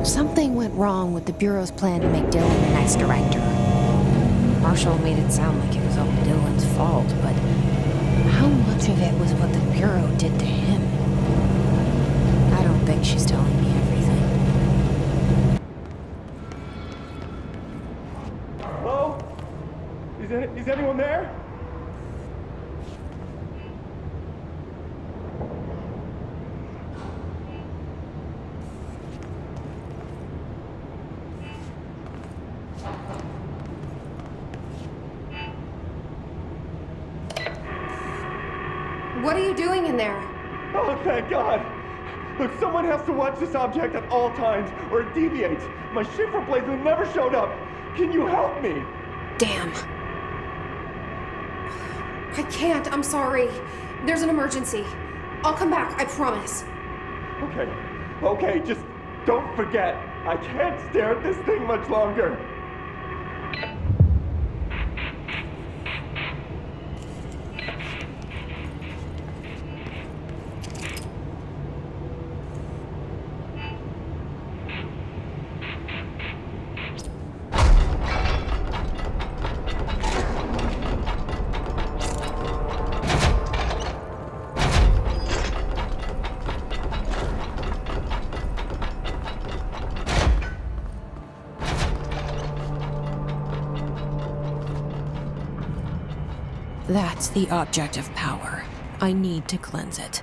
Something went wrong with the Bureau's plan to make Dylan the next director. Marshall made it sound like it was all Dylan's fault, but how much of it was what the Bureau did to him? I don't think she's telling me everything. Hello? Is anyone there? What are you doing in there? Oh, thank God! Look, someone has to watch this object at all times, or it deviates. My shifter blades have never showed up. Can you help me? Damn. I can't, I'm sorry. There's an emergency. I'll come back, I promise. Okay, just don't forget. I can't stare at this thing much longer. That's the object of power. I need to cleanse it.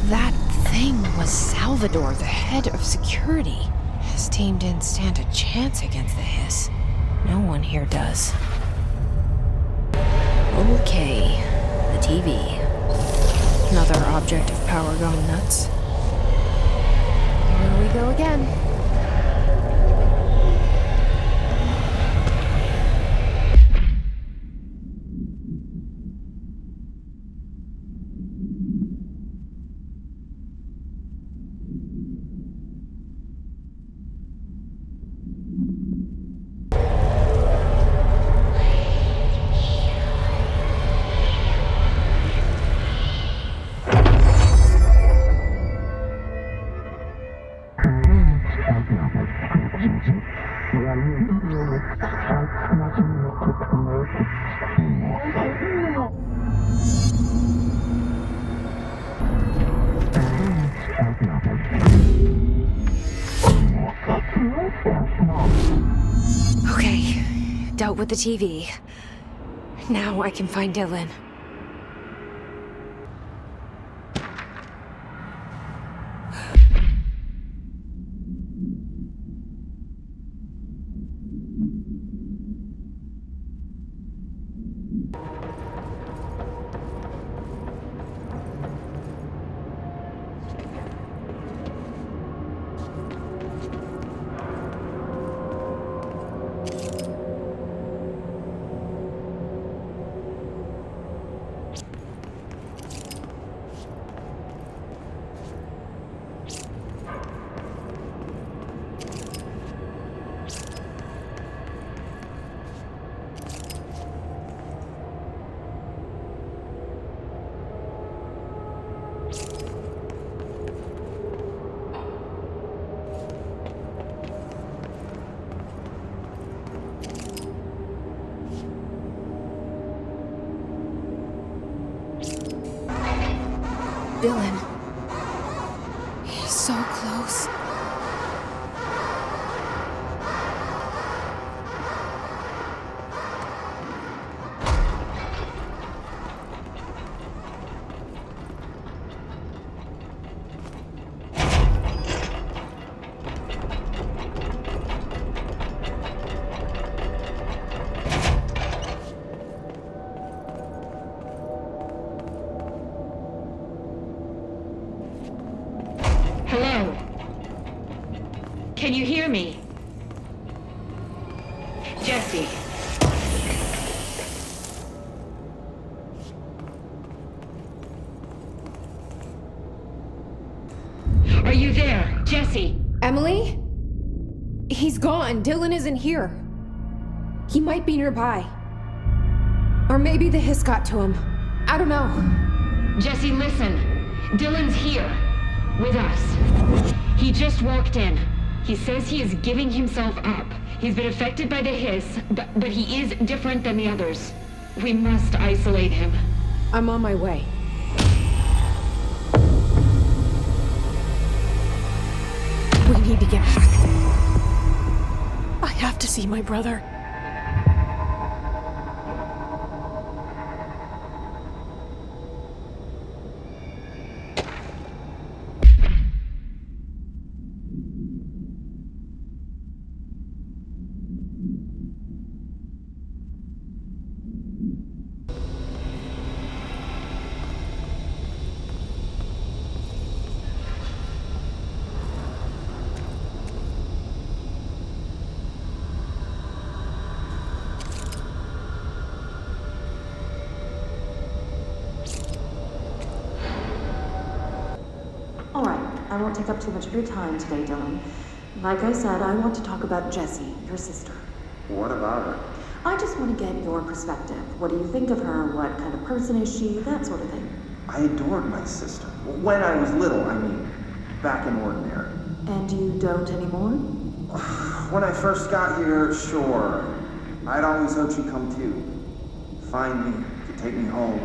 That thing was Salvador, the head of security. His team didn't stand a chance against the hiss. No one here does. Okay, the TV. Another object of power gone nuts. Here we go again. Okay, dealt with the TV. Now I can find Dylan. Dylan. He's so close. Hello? Can you hear me? Jesse. Are you there, Jesse? Emily? He's gone. Dylan isn't here. He might be nearby. Or maybe the hiss got to him. I don't know. Jesse, listen. Dylan's here. With us. He just walked in. He says he is giving himself up. He's been affected by the hiss, but he is different than the others. We must isolate him. I'm on my way. We need to get back. I have to see my brother. I won't take up too much of your time today, Dylan. Like I said, I want to talk about Jessie, your sister. What about her? I just want to get your perspective. What do you think of her? What kind of person is she? That sort of thing. I adored my sister. When I was little, I mean, back in Ordinary. And you don't anymore? When I first got here, sure. I'd always hoped she'd come too. Find me, to take me home.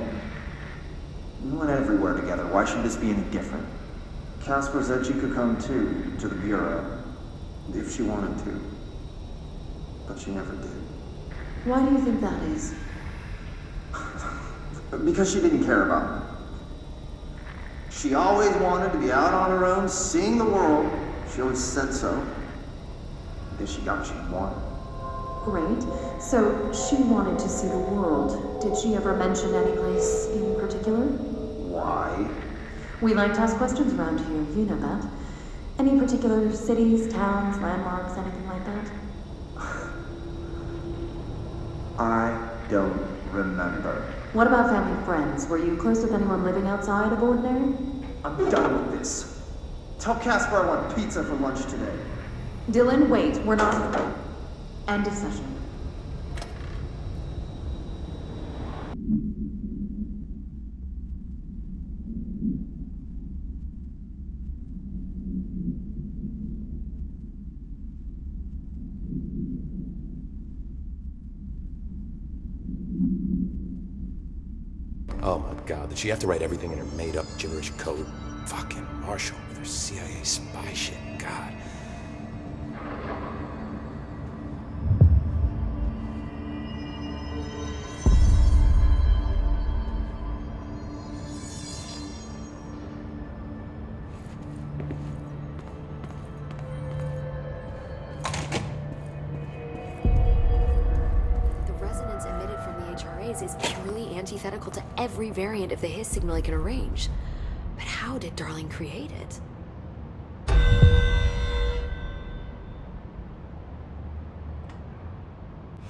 We went everywhere together. Why should this be any different? Casper said she could come too, to the Bureau, if she wanted to. But she never did. Why do you think that is? Because she didn't care about me. She always wanted to be out on her own, seeing the world. She always said so. I guess she got what she wanted. Great. So she wanted to see the world. Did she ever mention any place in particular? Why? We like to ask questions around here, you know that. Any particular cities, towns, landmarks, anything like that? I don't remember. What about family and friends? Were you close with anyone living outside of Ordinary? I'm done with this. Tell Casper I want pizza for lunch today. Dylan, wait, we're not... End of session. Oh my god, did she have to write everything in her made-up gibberish code? Fucking Marshall with her CIA spy shit, god. Is purely antithetical to every variant of the hiss signal I can arrange. But how did Darling create it?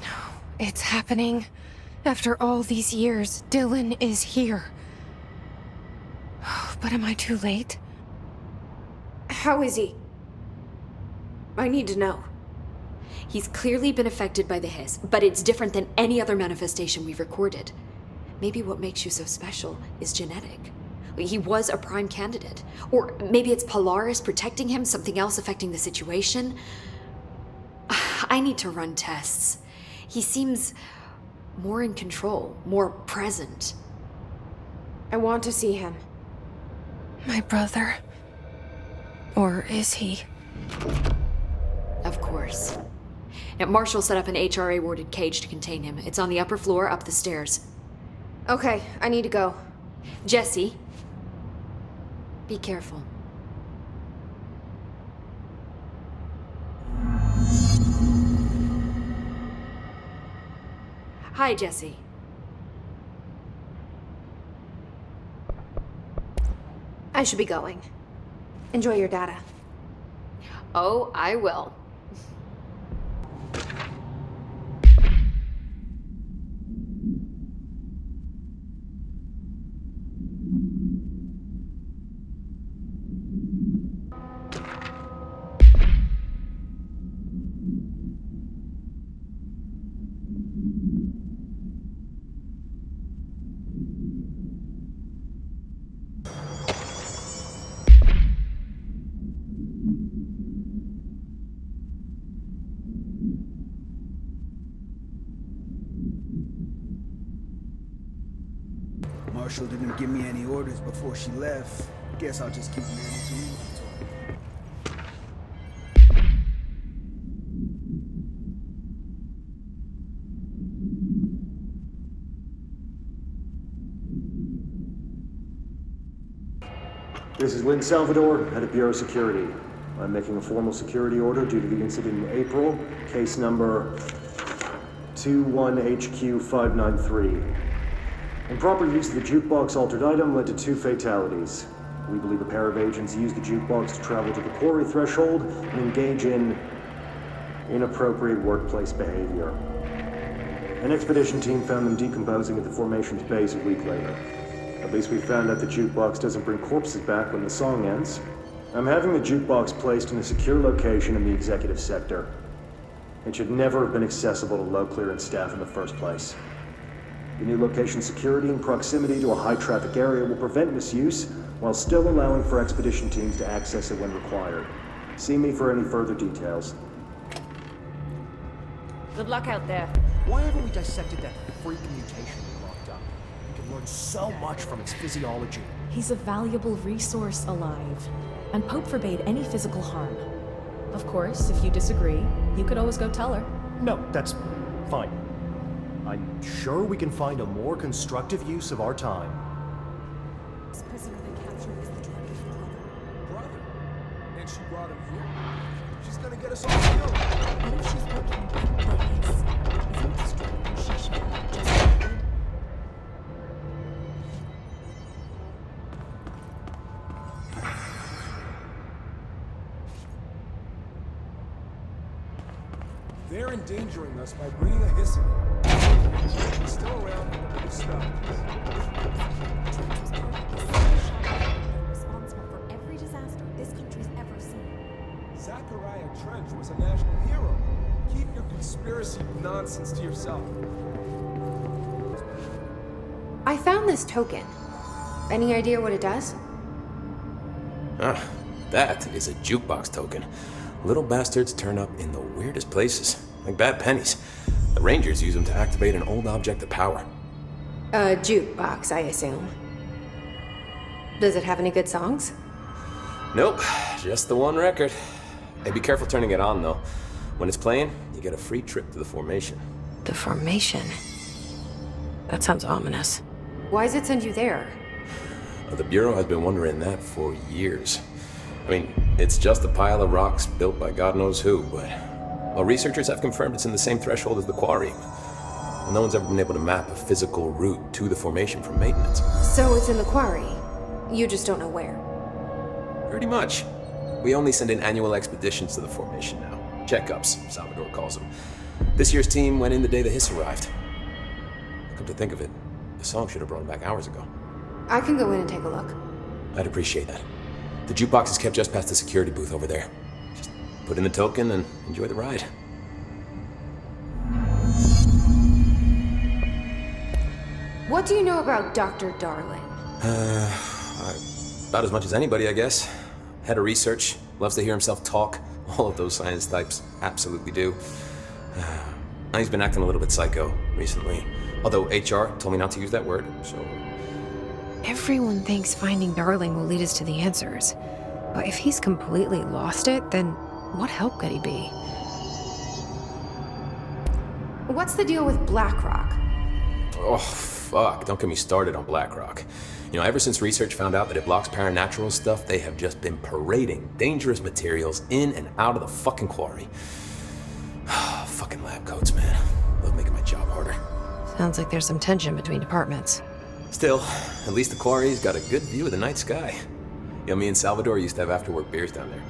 No, it's happening. After all these years, Dylan is here. But am I too late? How is he? I need to know. He's clearly been affected by the hiss, but it's different than any other manifestation we've recorded. Maybe what makes you so special is genetic. He was a prime candidate. Or maybe it's Polaris protecting him, something else affecting the situation. I need to run tests. He seems more in control, more present. I want to see him. My brother. Or is he? Of course. Now, Marshall set up an HRA-warded cage to contain him. It's on the upper floor, up the stairs. Okay, I need to go. Jesse, be careful. Hi, Jesse. I should be going. Enjoy your data. Oh, I will. Marshall didn't give me any orders before she left. Guess I'll just keep managing inventory. This is 𝚒𝚘𝚎𝚛𝚎, head of Bureau Security. I'm making a formal security order due to the incident in April, case number 21HQ593. Improper use of the jukebox altered item led to 2 fatalities. We believe a pair of agents used the jukebox to travel to the quarry threshold and engage in inappropriate workplace behavior. An expedition team found them decomposing at the formation's base a week later. At least we found out the jukebox doesn't bring corpses back when the song ends. I'm having the jukebox placed in a secure location in the executive sector. It should never have been accessible to low clearance staff in the first place. The new location security and proximity to a high-traffic area will prevent misuse, while still allowing for expedition teams to access it when required. See me for any further details. Good luck out there. Why haven't we dissected that freak mutation we locked up? We can learn so much from its physiology. He's a valuable resource alive, and Pope forbade any physical harm. Of course, if you disagree, you could always go tell her. No, that's fine. I'm sure we can find a more constructive use of our time. This prisoner they captured was the driver's brother. Brother? And she brought him here? She's gonna get us all killed. What if she's working with police? Isn't this driver she should have just ended? They're endangering us by bringing a 𝚒𝚑𝚎𝚛. She's still around, we'll stop this. Responsible for every disaster this country's ever seen. 𝚒𝚑𝚎𝚛 was a national hero. Keep your conspiracy nonsense to yourself. I found this token. Any idea what it does? That is a jukebox token. Little bastards turn up in the weirdest places, like bad pennies. The Rangers use them to activate an old object of power. A jukebox, I assume. Does it have any good songs? Nope, just the one record. Hey, be careful turning it on, though. When it's playing, you get a free trip to the formation. The formation? That sounds ominous. Why does it send you there? The Bureau has been wondering that for years. I mean, it's just a pile of rocks built by God knows who, but... well, researchers have confirmed it's in the same threshold as the quarry. No one's ever been able to map a physical route to the formation from maintenance. So it's in the quarry. You just don't know where. Pretty much. We only send in annual expeditions to the formation now. Checkups, Salvador calls them. This year's team went in the day the 𝚒𝚑𝚎 arrived. Come to think of it, the song should have brought him back hours ago. I can go in and take a look. I'd appreciate that. The jukebox is kept just past the security booth over there. Just put in the token and enjoy the ride. What do you know about Dr. Darling? About as much as anybody, I guess. Head of research, loves to hear himself talk. All of those science types absolutely do. He's been acting a little bit psycho recently. Although HR told me not to use that word, so... Everyone thinks finding Darling will lead us to the answers. But if he's completely lost it, then what help could he be? What's the deal with BlackRock? Oh, fuck. Don't get me started on BlackRock. You know, ever since research found out that it blocks paranatural stuff, they have just been parading dangerous materials in and out of the fucking quarry. Fucking lab coats, man. Love making my job harder. Sounds like there's some tension between departments. Still, at least the quarry's got a good view of the night sky. You know, me and Salvador used to have after-work beers down there.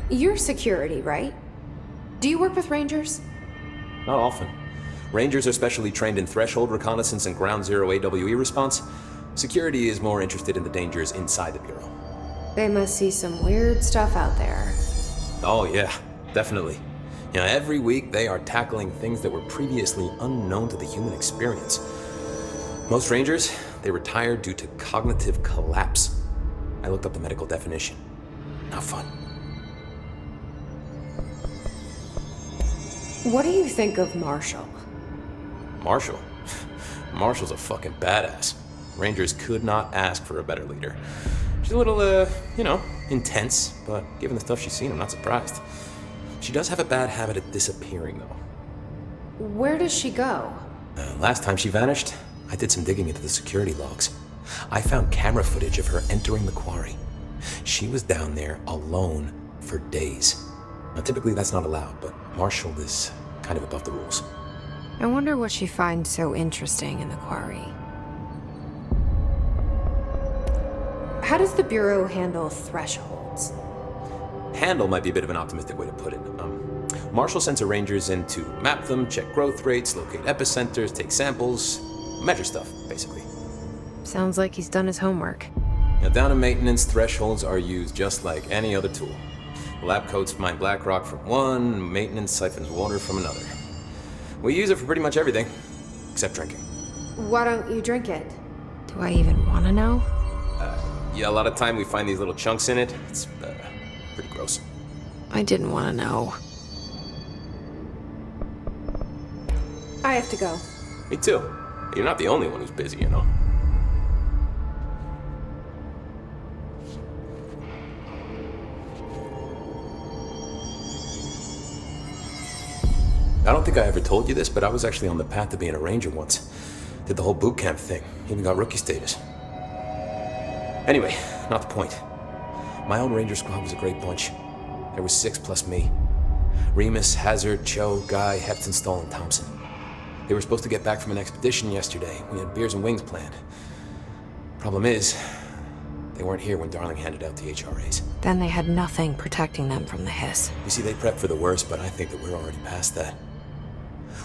You're security, right? Do you work with Rangers? Not often. Rangers are specially trained in threshold reconnaissance and ground zero AWE response. Security is more interested in the dangers inside the Bureau. They must see some weird stuff out there. Oh yeah, definitely. You know, every week they are tackling things that were previously unknown to the human experience. Most Rangers, they retire due to cognitive collapse. I looked up the medical definition. Not fun. What do you think of Marshall? Marshall? Marshall's a fucking badass. Rangers could not ask for a better leader. She's a little, you know, intense, but given the stuff she's seen, I'm not surprised. She does have a bad habit of disappearing, though. Where does she go? Last time she vanished, I did some digging into the security logs. I found camera footage of her entering the quarry. She was down there alone for days. Now, typically that's not allowed, but Marshall is kind of above the rules. I wonder what she finds so interesting in the quarry. How does the Bureau handle thresholds? Handle might be a bit of an optimistic way to put it. Marshall sends her Rangers in to map them, check growth rates, locate epicenters, take samples, measure stuff, basically. Sounds like he's done his homework. Now, down in maintenance, thresholds are used just like any other tool. The lab coats mine black rock from one, maintenance siphons water from another. We use it for pretty much everything, except drinking. Why don't you drink it? Do I even want to know? Yeah, a lot of time we find these little chunks in it. It's pretty gross. I didn't want to know. I have to go. Me too. You're not the only one who's busy, you know. I don't think I ever told you this, but I was actually on the path to being a Ranger once. Did the whole boot camp thing. Even got rookie status. Anyway, not the point. My own Ranger squad was a great bunch. There was 6 plus me. Remus, Hazard, Cho, Guy, Hepton, Stoll, and Thompson. They were supposed to get back from an expedition yesterday. We had beers and wings planned. Problem is, they weren't here when Darling handed out the HRAs. Then they had nothing protecting them from the hiss. You see, they prepped for the worst, but I think that we're already past that.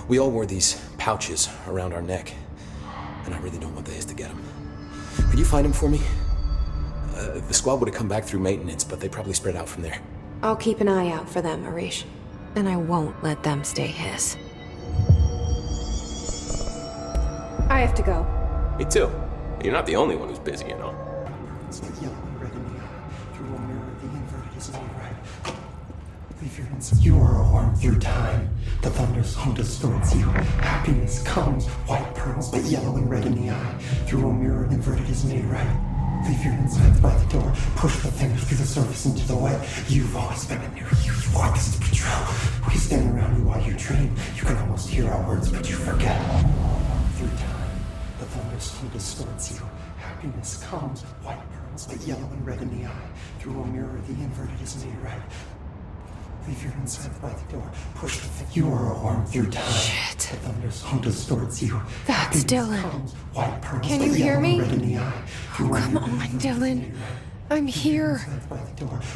We all wore these pouches around our neck, and I really don't want the hiss to get them. Could you find them for me? The squad would have come back through maintenance, but they probably spread out from there. I'll keep an eye out for them, Arish. And I won't let them stay hiss. I have to go. Me too. You're not the only one who's busy, you know. It's like yellow and red in the eye. Through a mirror, the inverted is made right. Leave your inside. You are a worm through time. The thunder's home distorts you. Happiness comes, white pearls, but yellow and red in the eye. Through a mirror, inverted is made right. Leave your insides by the door. Push the fingers through the surface into the wet. You've always been a near you. You want this to be true. We stand around you while you dream. You can almost hear our words, but you forget. Through time, the thunder's home distorts you. Happiness comes, white pearls, but yellow and red in the eye. Through a mirror, the inverted is made right. Leave your insides by the door. Push the fingers. You are a worm through time. Shit. The thunder's home distorts you. That's Dylan. Comes, white pearls, Can but you hear yellow me? and red in the eye. Oh, come on, Dylan. I'm here.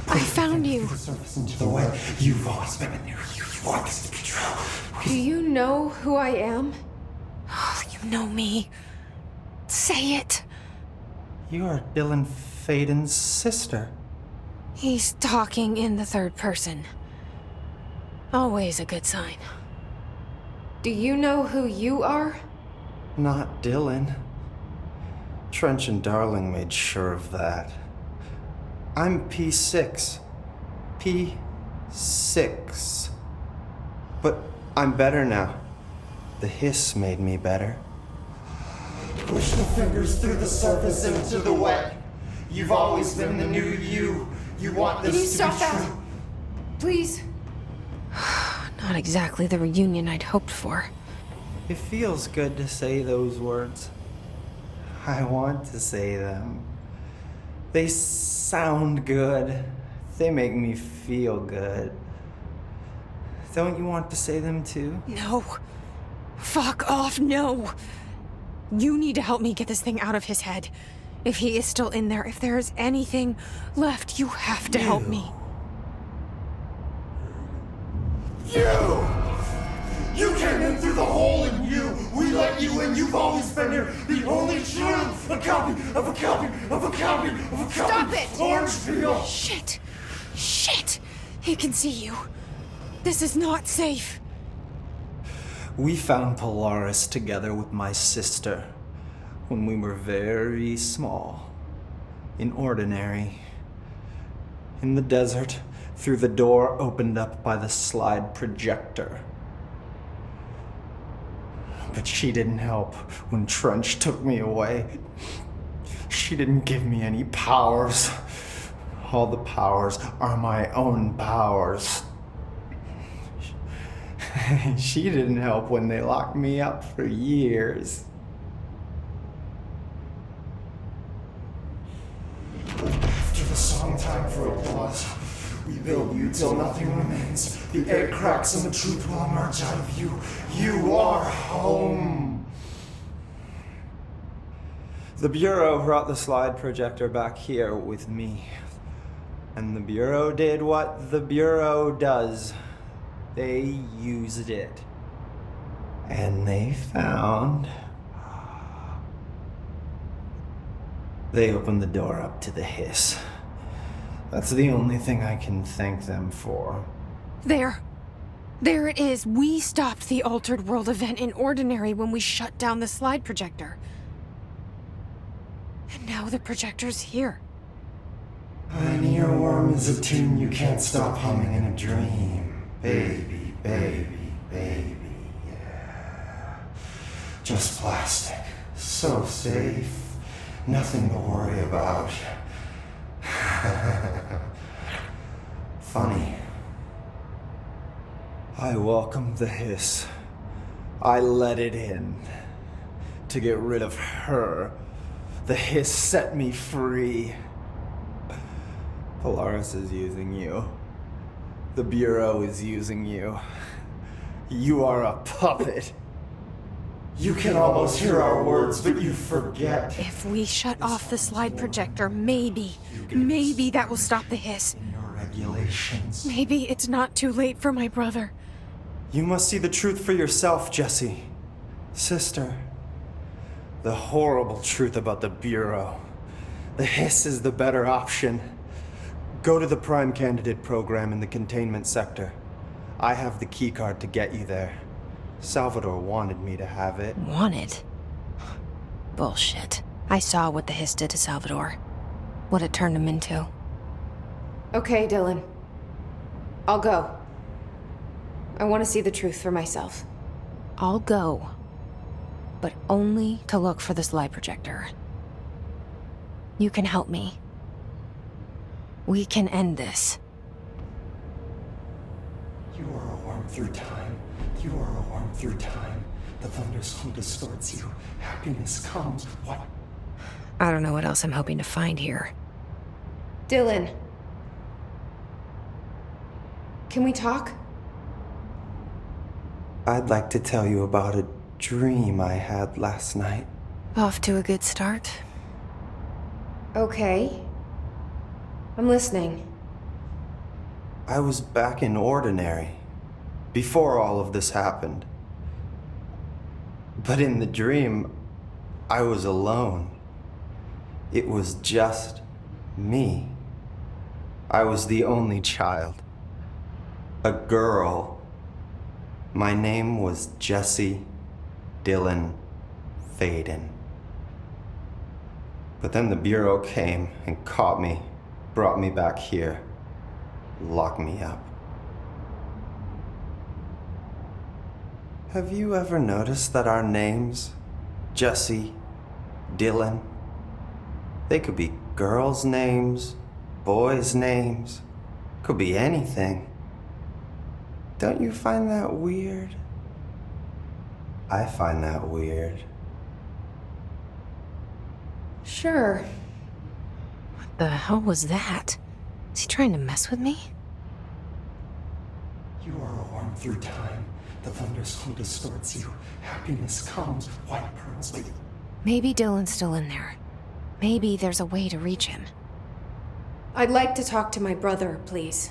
I found you. The surface into the wet. You've always been a near you. You want this to be true. Do you know who I am? Oh, you know me. Say it. You are Dylan Faden's sister. He's talking in the third person. Always a good sign. Do you know who you are? Not Dylan. Trench and Darling made sure of that. I'm P6. P6. But I'm better now. The hiss made me better. Push the fingers through the surface into the wet. You've always been the new you. You want this Can you to stop be that? true. Please? Not exactly the reunion I'd hoped for. It feels good to say those words. I want to say them. They sound good. They make me feel good. Don't you want to say them too? No. Fuck off, no. You need to help me get this thing out of his head. If he is still in there, if there is anything left, you have to help me. You came in through the hole in you. We let you in. You've always been here. The only truth. A copy of a copy of a copy of a copy. Stop it! Orange peel. Shit. Shit. He can see you. This is not safe. We found Polaris together with my sister when we were very small, in Ordinary, in the desert, through the door opened up by the slide projector. But she didn't help when Trench took me away. She didn't give me any powers. All the powers are my own powers. She didn't help when they locked me up for years. After the song time for applause, we build you till nothing remains. The egg cracks and the truth will emerge out of you. You are home. The Bureau brought the slide projector back here with me. And the Bureau did what the Bureau does. They used it. And they found... They opened the door up to the hiss. That's the only thing I can thank them for. There. There it is. We stopped the Altered World event in Ordinary when we shut down the slide projector. And now the projector's here. An earworm is a tune you can't stop humming in a dream. Baby, baby, baby, yeah. Just plastic. So safe. Nothing to worry about. Funny. I welcomed the hiss. I let it in. To get rid of her. The hiss set me free. Polaris is using you. The Bureau is using you. You are a puppet. You can almost hear our words, but you forget. If we shut off the slide projector, maybe that will stop the hiss. Regulations. Maybe it's not too late for my brother. You must see the truth for yourself, Jessie. Sister. The horrible truth about the Bureau. The hiss is the better option. Go to the Prime Candidate program in the containment sector. I have the keycard to get you there. Salvador wanted me to have it. Wanted? Bullshit. I saw what the hiss did to Salvador. What it turned him into. Okay, Dylan. I'll go. I want to see the truth for myself. I'll go. But only to look for the slide projector. You can help me. We can end this. You are a worm through time. You are a worm through time. The thunderstorm distorts you. Happiness comes. What? I don't know what else I'm hoping to find here. Dylan. Can we talk? I'd like to tell you about a dream I had last night. Off to a good start. Okay. I'm listening. I was back in Ordinary, before all of this happened. But in the dream, I was alone. It was just me. I was the only child. A girl. My name was Jesse Dylan Faden. But then the Bureau came and caught me, brought me back here, locked me up. Have you ever noticed that our names, Jesse, Dylan, they could be girls' names, boys' names, could be anything. Don't you find that weird? I find that weird. Sure. What the hell was that? Is he trying to mess with me? You are a worm through time. The thunderstorm distorts you. Happiness comes. White pearls. Maybe Dylan's still in there. Maybe there's a way to reach him. I'd like to talk to my brother, please.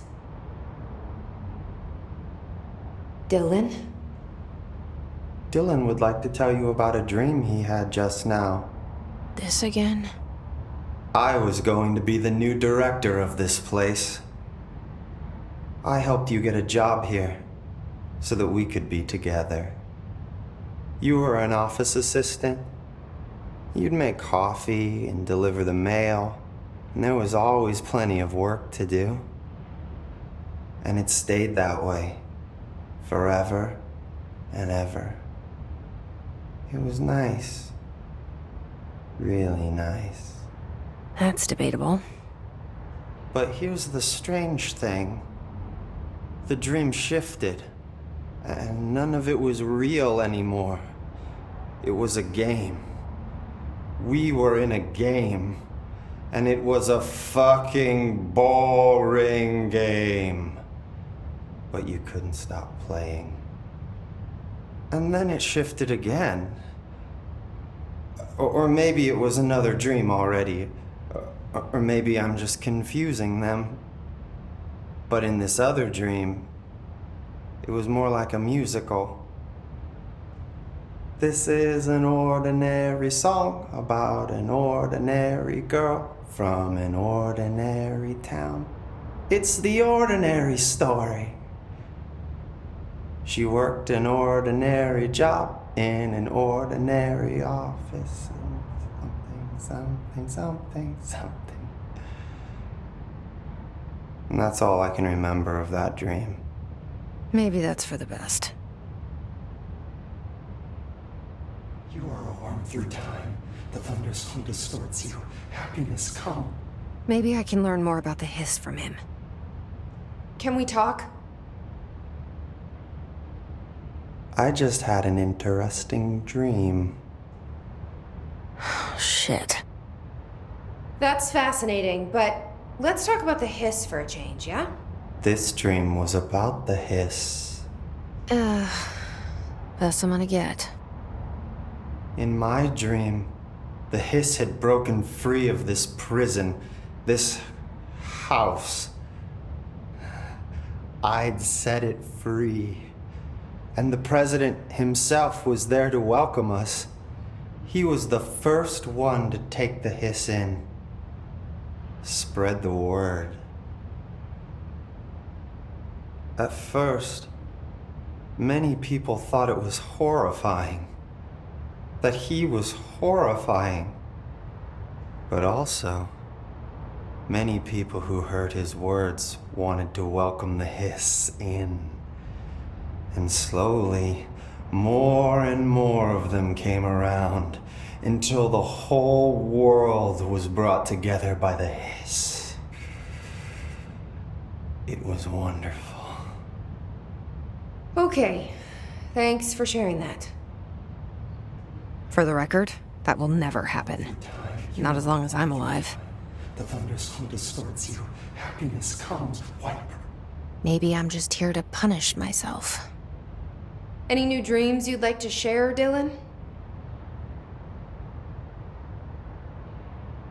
Dylan? Dylan would like to tell you about a dream he had just now. This again? I was going to be the new director of this place. I helped you get a job here so that we could be together. You were an office assistant. You'd make coffee and deliver the mail, and there was always plenty of work to do. And it stayed that way, forever and ever. It was nice. Really nice. That's debatable. But here's the strange thing. The dream shifted, and none of it was real anymore. It was a game. We were in a game, and it was a fucking boring game. But you couldn't stop playing. And then it shifted again. Or maybe it was another dream already. Or maybe I'm just confusing them. But in this other dream, it was more like a musical. This is an ordinary song about an ordinary girl from an ordinary town. It's the ordinary story. She worked an ordinary job in an ordinary office. Something. And that's all I can remember of that dream. Maybe that's for the best. You are a worm through time. The thunderstorm distorts you. Happiness come. Maybe I can learn more about the hiss from him. Can we talk? I just had an interesting dream. Shit. That's fascinating, but let's talk about the hiss for a change, yeah? This dream was about the hiss. Best I'm gonna get. In my dream, the hiss had broken free of this prison, this house. I'd set it free. And the president himself was there to welcome us. He was the first one to take the hiss in. Spread the word. At first, many people thought it was horrifying. That he was horrifying. But also, many people who heard his words wanted to welcome the hiss in. And slowly, more and more of them came around until the whole world was brought together by the hiss. It was wonderful. Okay. Thanks for sharing that. For the record, that will never happen. Not as long as I'm alive. The thunderstorm distorts you. Happiness comes. Wipe. Maybe I'm just here to punish myself. Any new dreams you'd like to share, Dylan?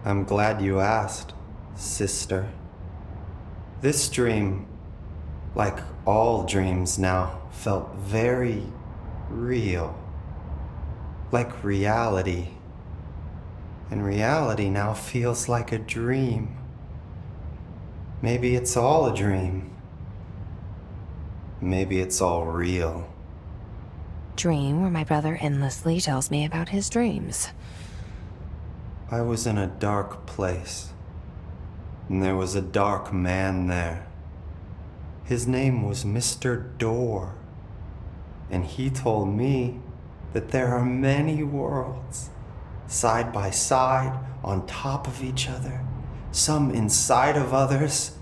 I'm glad you asked, sister. This dream, like all dreams now, felt very real. Like reality. And reality now feels like a dream. Maybe it's all a dream. Maybe it's all real. Dream where my brother endlessly tells me about his dreams. I was in a dark place, and there was a dark man there. His name was Mr. Door, and he told me that there are many worlds, side by side, on top of each other, some inside of others.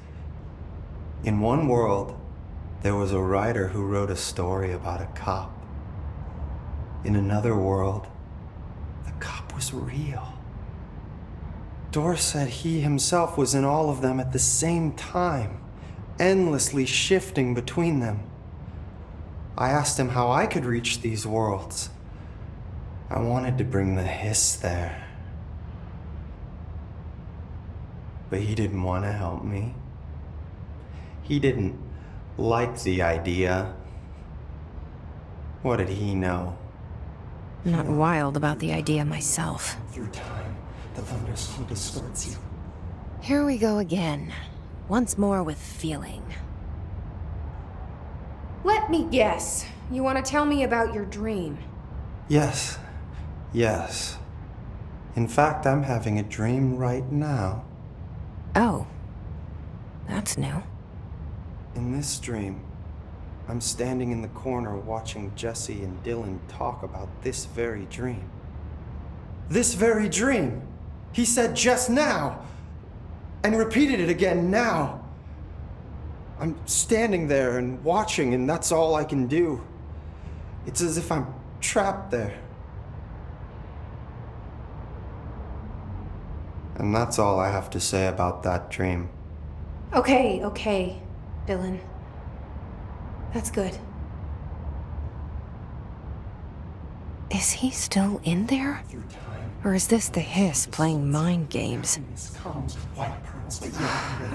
In one world, there was a writer who wrote a story about a cop. In another world, the cop was real. Door said he himself was in all of them at the same time, endlessly shifting between them. I asked him how I could reach these worlds. I wanted to bring the hiss there. But he didn't want to help me. He didn't like the idea. What did he know? I'm not wild about the idea myself. Through time, the 𝚒𝚘𝚎𝚛𝚎 distorts you. Here we go again. Once more with feeling. Let me guess. You want to tell me about your dream? Yes. Yes. In fact, I'm having a dream right now. Oh. That's new. In this dream, I'm standing in the corner watching Jesse and Dylan talk about this very dream. This very dream! He said just now! And repeated it again now! I'm standing there and watching, and that's all I can do. It's as if I'm trapped there. And that's all I have to say about that dream. Okay, Dylan. That's good. Is he still in there? Or is this the hiss playing mind games?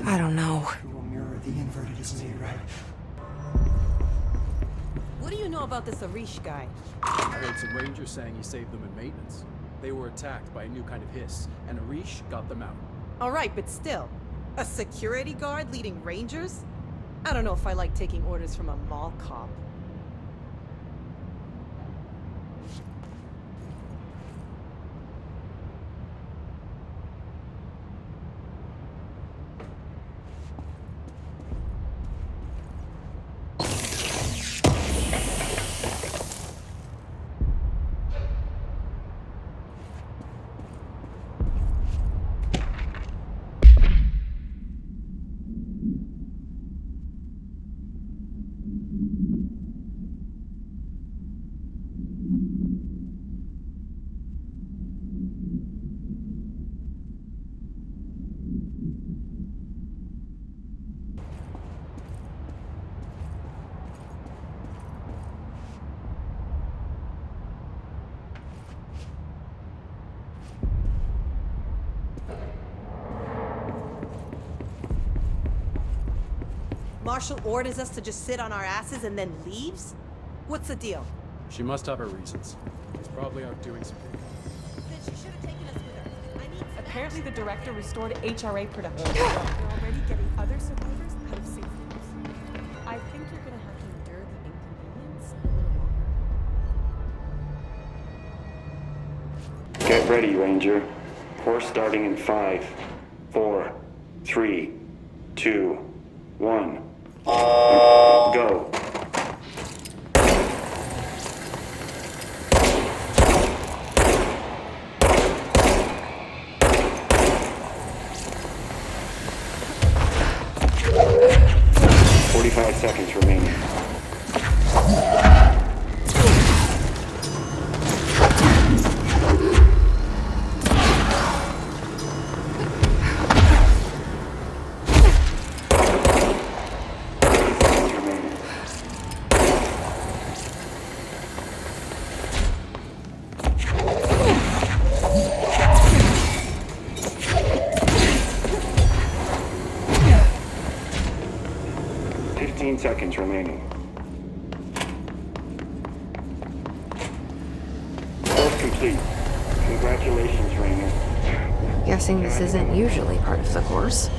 I don't know. What do you know about this 𝚒𝚑𝚎𝚛 guy? I heard some rangers saying he saved them in maintenance. They were attacked by a new kind of hiss, and 𝚒𝚑𝚎 got them out. All right, but still, a security guard leading rangers? I don't know if I like taking orders from a mall cop. Marshall orders us to just sit on our asses and then leaves? What's the deal? She must have her reasons. She's probably out doing some pickup. Then she should have taken us with her. I mean, Apparently the director restored HRA production. They're already getting other survivors out of safe rooms. I think you're gonna have to endure the inconvenience a little longer. Get ready, Ranger. Course starting in 5, 4, 3, 2, 1. Go. Seconds remaining. Seconds remaining. Course complete. Congratulations, Rainer. Guessing this isn't usually part of the course.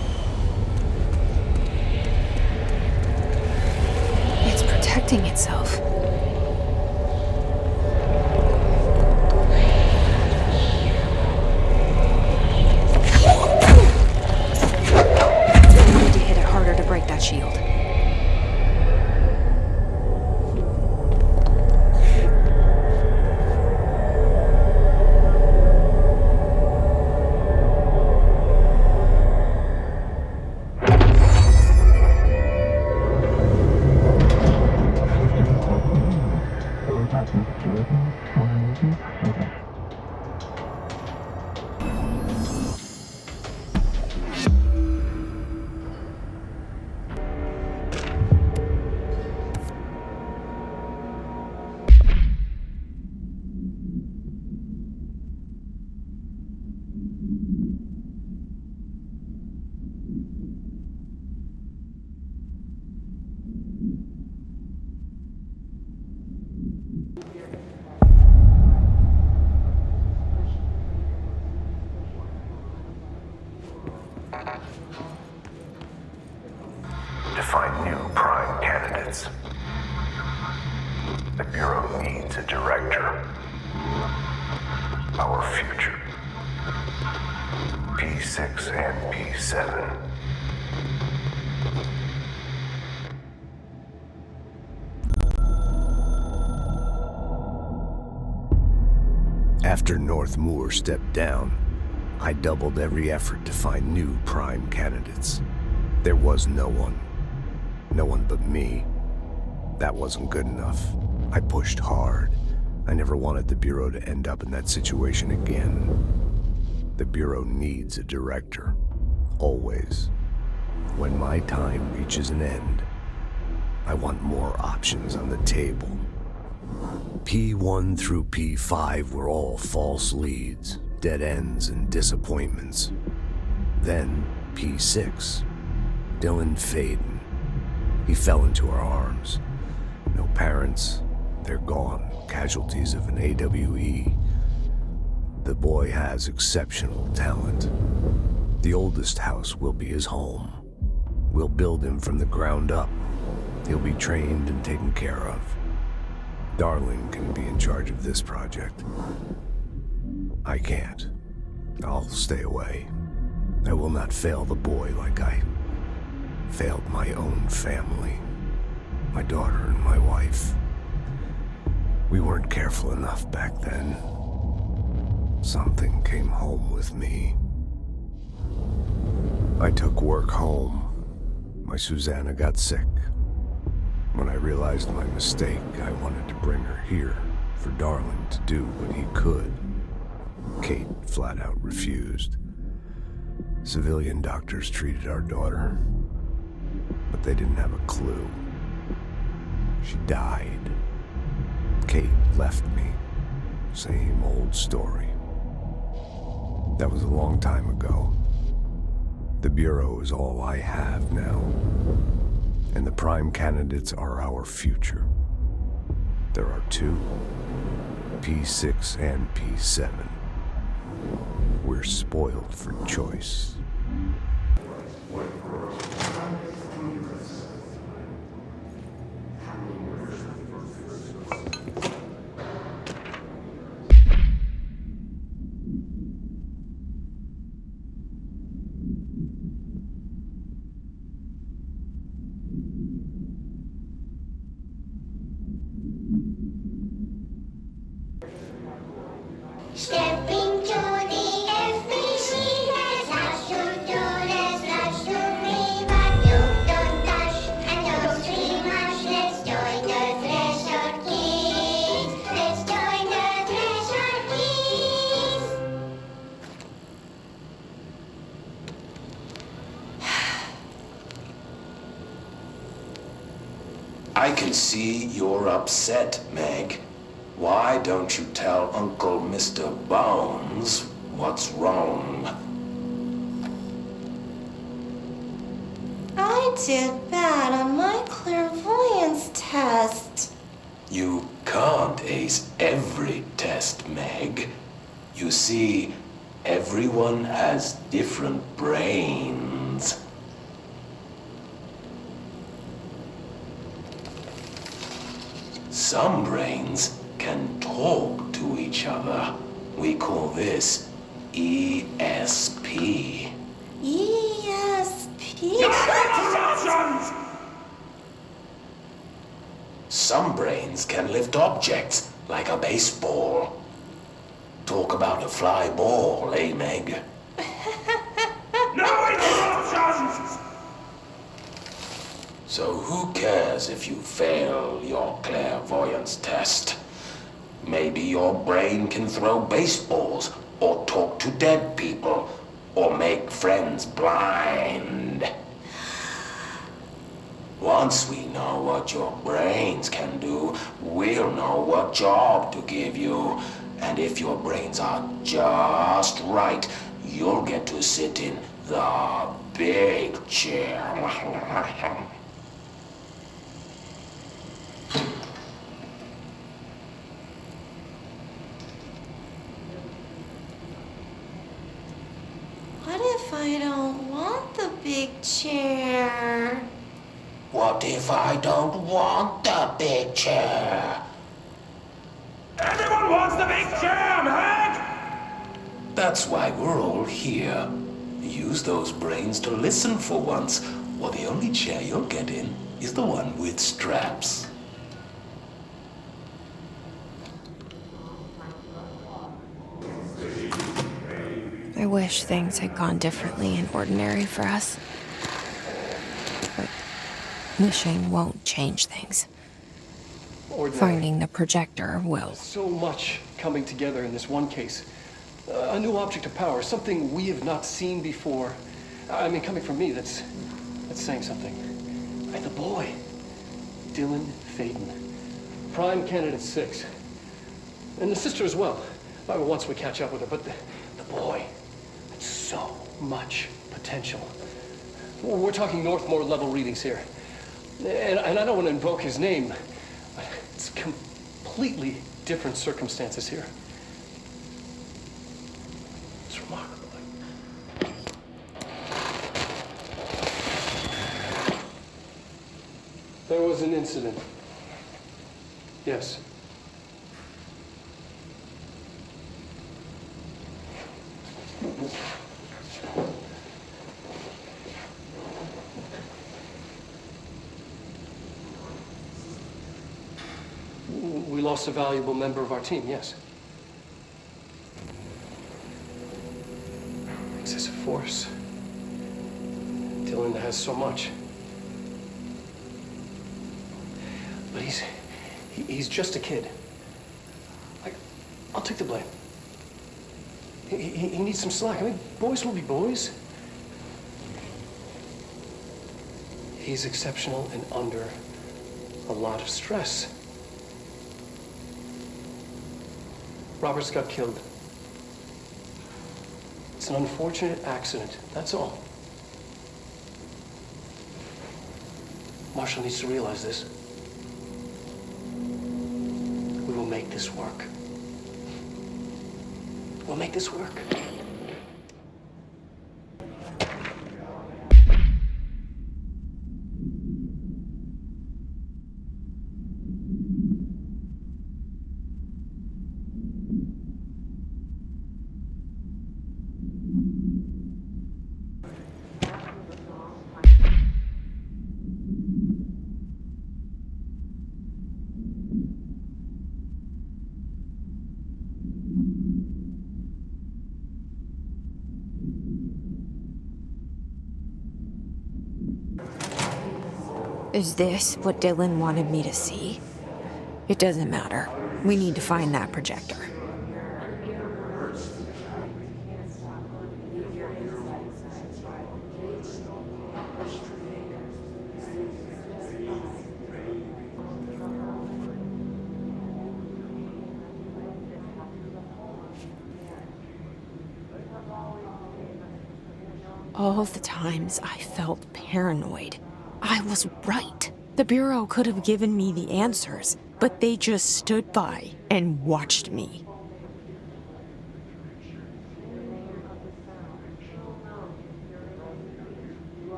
It's protecting itself. I need to hit it harder to break that shield. To find new prime candidates. The Bureau needs a director. Our future. P6 and P7. After North Moore stepped down, I doubled every effort to find new prime candidates. There was no one. No one but me. That wasn't good enough. I pushed hard. I never wanted the Bureau to end up in that situation again. The Bureau needs a director. Always. When my time reaches an end, I want more options on the table. P1 through P5 were all false leads, dead ends, and disappointments. Then P6, 𝚗𝚗𝚟𝚛𝚎. He fell into our arms. No parents, they're gone, casualties of an AWE. The boy has exceptional talent. The oldest house will be his home. We'll build him from the ground up. He'll be trained and taken care of. Darling can be in charge of this project. I can't. I'll stay away. I will not fail the boy like I failed my own family. My daughter and my wife. We weren't careful enough back then. Something came home with me. I took work home. My Susanna got sick. When I realized my mistake, I wanted to bring her here for Darling to do what he could. Kate flat out refused. Civilian doctors treated our daughter, but they didn't have a clue. She died. Kate left me. Same old story. That was a long time ago. The Bureau is all I have now. And the prime candidates are our future. There are two, P6 and P7. We're spoiled for choice. Stepping to the FBC, there's lots to do, there's lots to read, but you don't dash and don't scream much. Let's join the Threshold Kids. Let's join the Threshold Kids. I can see you're upset, Meg. Why don't you tell Uncle Mr. Bones what's wrong? I did bad on my clairvoyance test. You can't ace every test, Meg. You see, everyone has different brains. Some brains can talk to each other. We call this ESP. ESP? Some brains can lift objects like a baseball. Talk about a fly ball, eh, Meg? No interruptions! So who cares if you fail your clairvoyance test? Maybe your brain can throw baseballs, or talk to dead people, or make friends blind. Once we know what your brains can do, we'll know what job to give you. And if your brains are just right, you'll get to sit in the big chair. What if I don't want big chair. What if I don't want the big chair? Everyone wants the big chair, man! That's why we're all here. Use those brains to listen for once, or the only chair you'll get in is the one with straps. I wish things had gone differently in Ordinary for us. But wishing won't change things. Ordinary. Finding the projector will. So much coming together in this one case. A new object of power, something we have not seen before. I mean, coming from me, that's saying something. And the boy, Dylan Faden, prime candidate 6. And the sister as well, once we catch up with her. But the boy, so much potential. We're talking Northmore level readings here. And I don't want to invoke his name, but it's completely different circumstances here. It's remarkable. There was an incident. Yes. We lost a valuable member of our team, yes. Excessive force. Dylan has so much. But he's just a kid. I'll take the blame. He needs some slack. I mean, boys will be boys. He's exceptional and under a lot of stress. Roberts got killed. It's an unfortunate accident, that's all. Marshall needs to realize this. We will make this work. We'll make this work. Is this what Dylan wanted me to see? It doesn't matter. We need to find that projector. All the times I felt paranoid, I was right. The Bureau could have given me the answers, but they just stood by and watched me.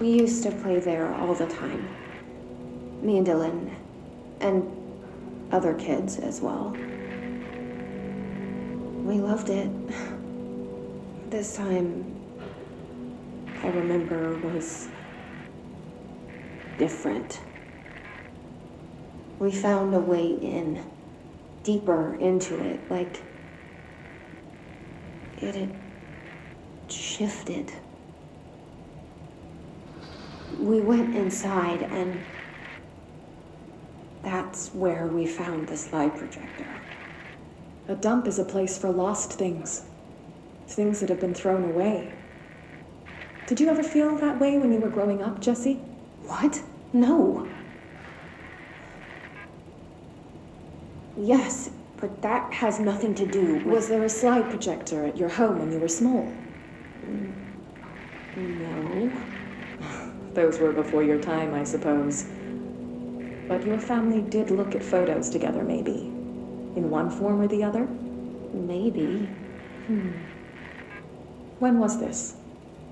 We used to play there all the time. Me and Dylan, and other kids as well. We loved it. This time, I remember, was different. We found a way in, deeper into it, like it had shifted. We went inside, and that's where we found the slide projector. A dump is a place for lost things. Things that have been thrown away. Did you ever feel that way when you were growing up, Jessie? What? No. Yes, But that has nothing to do with... Was there a slide projector at your home when you were small? No. Those were before your time, I suppose. But your family did look at photos together, maybe? In one form or the other? Maybe. When was this?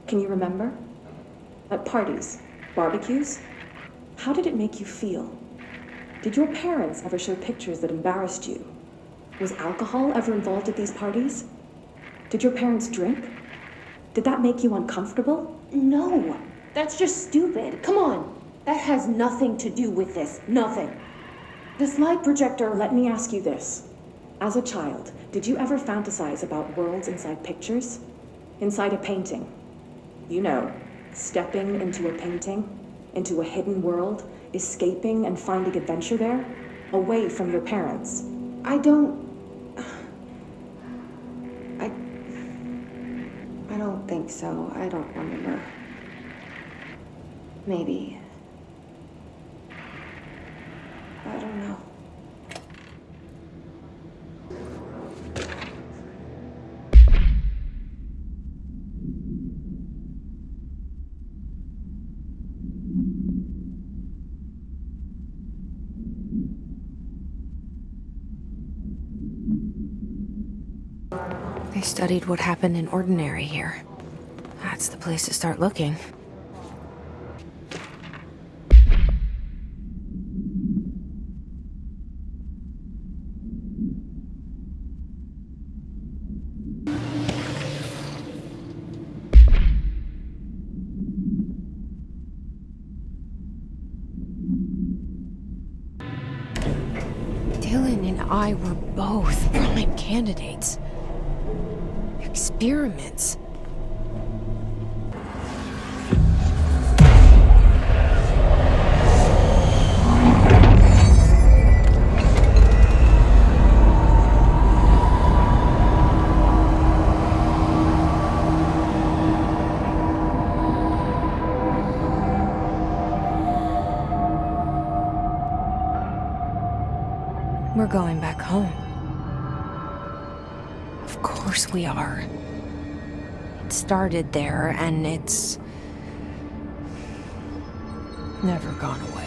Can you remember? At parties? Barbecues? How did it make you feel? Did your parents ever show pictures that embarrassed you? Was alcohol ever involved at these parties? Did your parents drink? Did that make you uncomfortable? No, that's just stupid. Come on. That has nothing to do with this. Nothing. The slide projector, let me ask you this. As a child, did you ever fantasize about worlds inside pictures? Inside a painting? You know, stepping into a painting, into a hidden world, escaping and finding adventure there, away from your parents. I don't think so. I don't remember. Maybe. I don't know. They studied what happened in Ordinary here. That's the place to start looking. Dylan and I were both prime candidates. Experiments. We're going back home. Of course we are. It started there, and it's never gone away.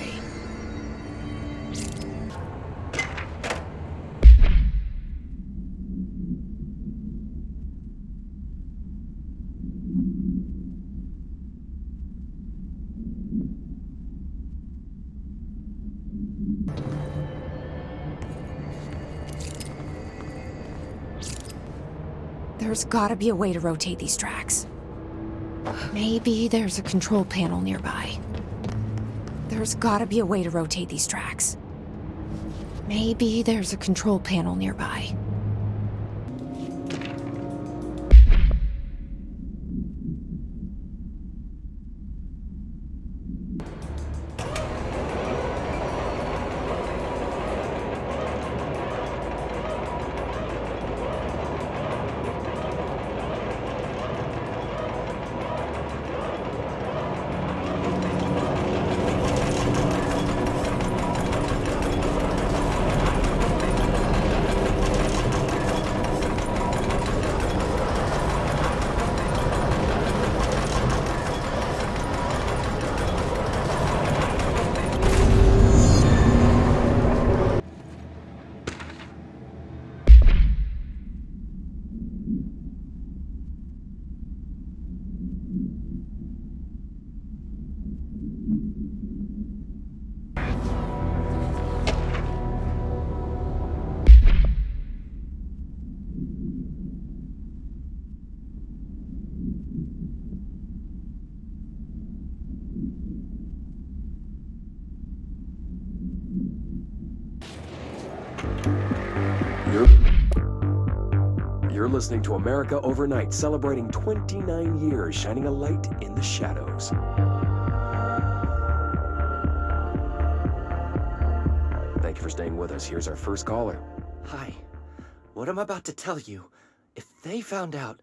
There's gotta be a way to rotate these tracks. Maybe there's a control panel nearby. There's gotta be a way to rotate these tracks. Maybe there's a control panel nearby. You're listening to America Overnight, celebrating 29 years, shining a light in the shadows. Thank you for staying with us. Here's our first caller. Hi. What I'm about to tell you, if they found out,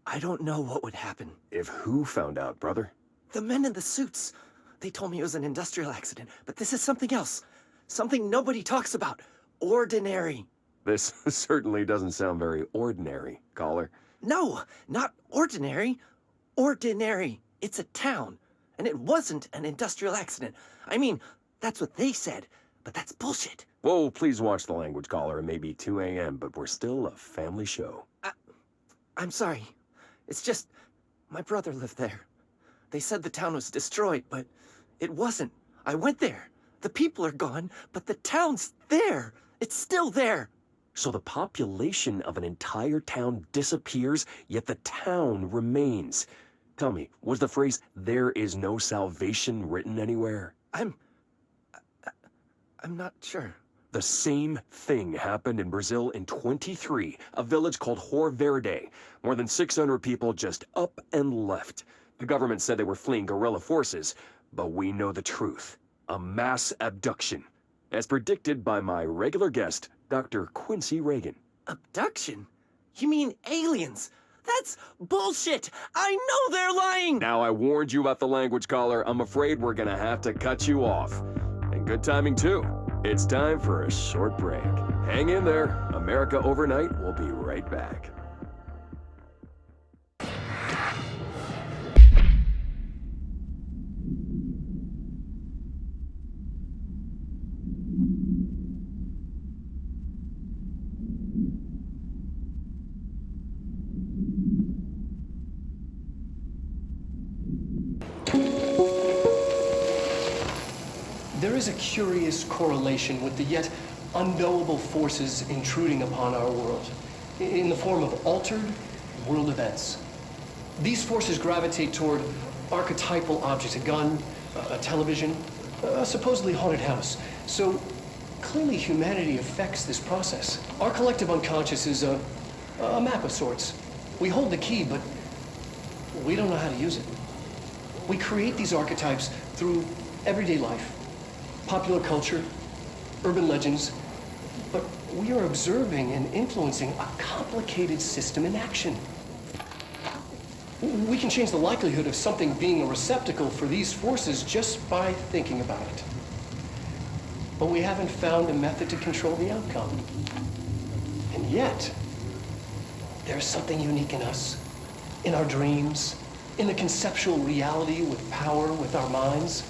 I don't know what would happen. If who found out, brother? The men in the suits. They told me it was an industrial accident, but this is something else. Something nobody talks about. Ordinary. This certainly doesn't sound very ordinary, caller. No, not ordinary. Ordinary. It's a town. And it wasn't an industrial accident. I mean, that's what they said, but that's bullshit. Whoa, please watch the language, caller. It may be 2 a.m., but we're still a family show. I'm sorry. It's just, my brother lived there. They said the town was destroyed, but it wasn't. I went there. The people are gone, but the town's there. It's still there. So the population of an entire town disappears, yet the town remains. Tell me, was the phrase, "there is no salvation," written anywhere? I'm not sure. The same thing happened in Brazil in 23, a village called Rio Verde. More than 600 people just up and left. The government said they were fleeing guerrilla forces, but we know the truth. A mass abduction, as predicted by my regular guest, Dr. Quincy Reagan. Abduction? You mean aliens? That's bullshit! I know they're lying! Now, I warned you about the language, caller. I'm afraid we're gonna have to cut you off. And good timing, too. It's time for a short break. Hang in there. America Overnight will be right back. There is a curious correlation with the yet unknowable forces intruding upon our world in the form of altered world events. These forces gravitate toward archetypal objects, a gun, a television, a supposedly haunted house. So clearly humanity affects this process. Our collective unconscious is a map of sorts. We hold the key, but we don't know how to use it. We create these archetypes through everyday life, popular culture, urban legends, but we are observing and influencing a complicated system in action. We can change the likelihood of something being a receptacle for these forces just by thinking about it. But we haven't found a method to control the outcome. And yet, there's something unique in us, in our dreams, in the conceptual reality with power with our minds.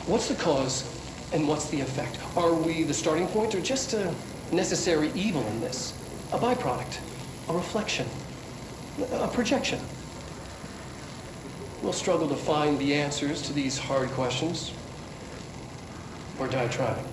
What's the cause and what's the effect? Are we the starting point or just a necessary evil in this? A byproduct, a reflection, a projection? We'll struggle to find the answers to these hard questions, or die trying.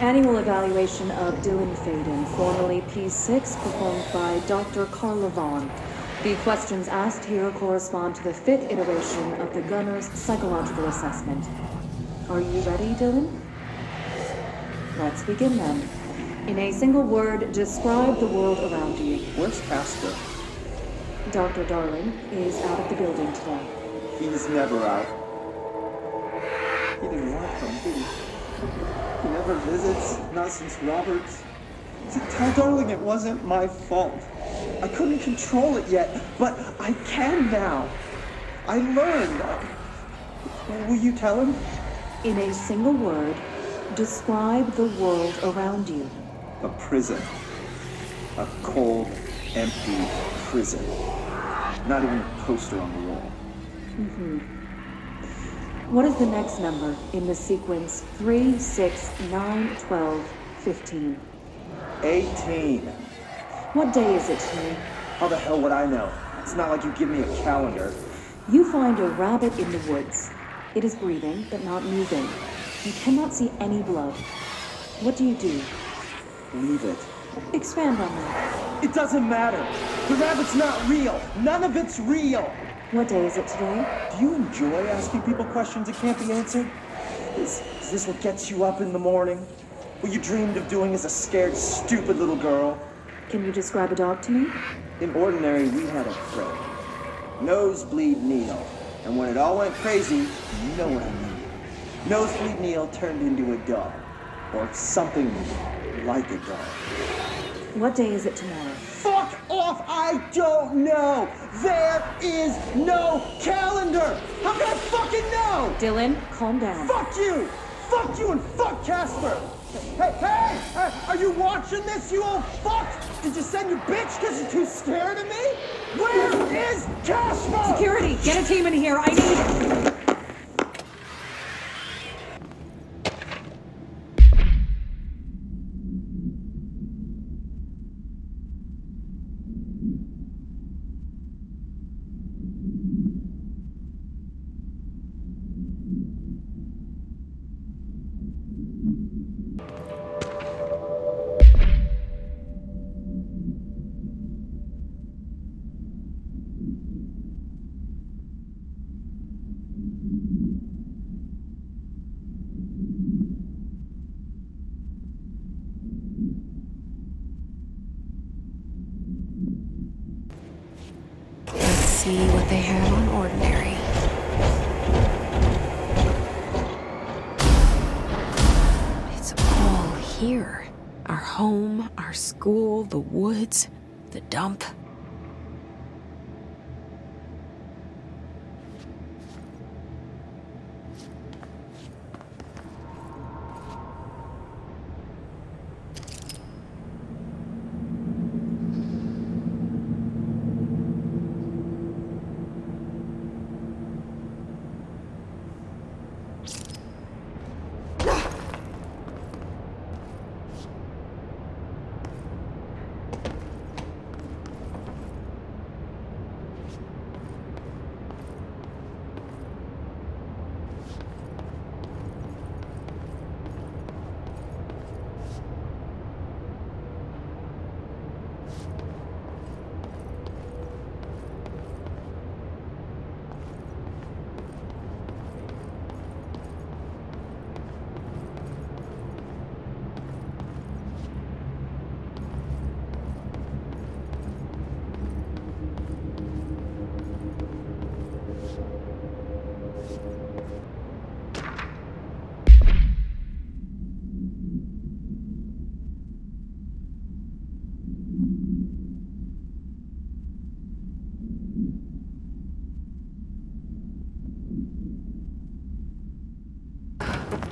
Annual evaluation of Dylan Faden, formerly P6, performed by Dr. Carla Vaughn. The questions asked here correspond to the 5th iteration of the gunner's psychological assessment. Are you ready, Dylan? Let's begin then. In a single word, describe the world around you. Where's Casper? Dr. Darling is out of the building today. He's never out. He didn't want to come, did he? He never visits, not since Roberts. Tell Darling it wasn't my fault. I couldn't control it yet, but I can now. I learned. Will you tell him? In a single word, describe the world around you. A prison. A cold, empty prison. Not even a poster on the wall. What is the next number in the sequence 3, 6, 9, 12, 15? 18. What day is it today? How the hell would I know? It's not like you give me a calendar. You find a rabbit in the woods. It is breathing, but not moving. You cannot see any blood. What do you do? Leave it. Expand on that. It doesn't matter. The rabbit's not real. None of it's real. What day is it today? Do you enjoy asking people questions that can't be answered? Is this what gets you up in the morning? What you dreamed of doing as a scared, stupid little girl? Can you describe a dog to me? In Ordinary, we had a friend. Nosebleed Neil. And when it all went crazy, you know what I mean. Nosebleed Neil turned into a dog. Or something like a dog. What day is it tomorrow? Fuck off! I don't know! There is no calendar! How can I fucking know? Dylan, calm down. Fuck you! Fuck you and fuck Casper! Hey! Are you watching this, you old fuck? Did you send your bitch because you're too scared of me? Where is Casper? Security, get a team in here. I need it. See what they have on Ordinary. It's all here. Our home, our school, the woods, the dump.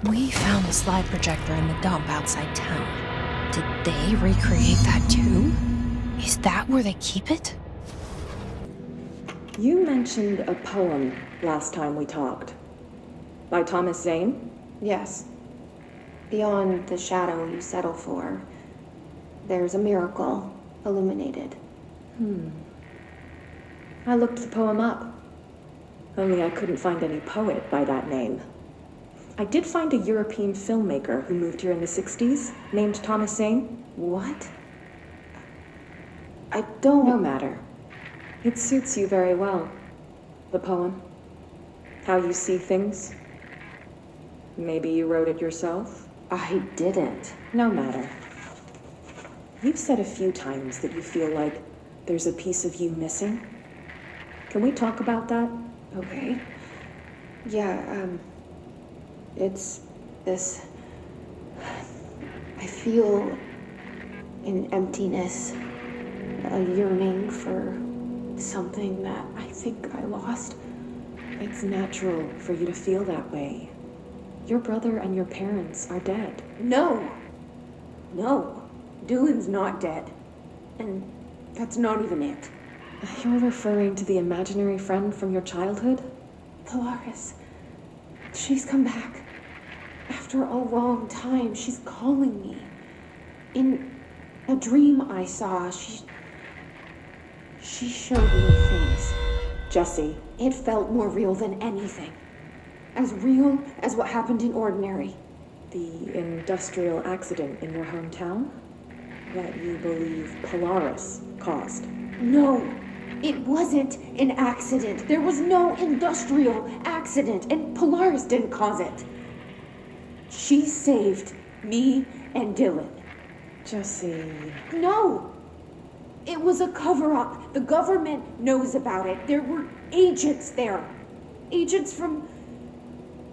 We found the slide projector in the dump outside town. Did they recreate that too? Is that where they keep it? You mentioned a poem last time we talked. By Thomas Zane? Yes. Beyond the shadow you settle for, there's a miracle illuminated. I looked the poem up. Only I couldn't find any poet by that name. I did find a European filmmaker who moved here in the 60s, named Thomas Zane. What? I don't... No matter. It suits you very well. The poem. How you see things. Maybe you wrote it yourself? I didn't. No matter. You've said a few times that you feel like there's a piece of you missing. Can we talk about that? Okay. Yeah, it's this... I feel an emptiness, a yearning for something that I think I lost. It's natural for you to feel that way. Your brother and your parents are dead. No. Dylan's not dead. And that's not even it. You're referring to the imaginary friend from your childhood? Polaris. She's come back. After a long time, she's calling me. In a dream I saw, she showed me things. Jessie, it felt more real than anything. As real as what happened in Ordinary. The industrial accident in your hometown? That you believe Polaris caused? No, it wasn't an accident. There was no industrial accident, and Polaris didn't cause it. She saved me and Dylan. Jessie... No! It was a cover-up. The government knows about it. There were agents there. Agents from...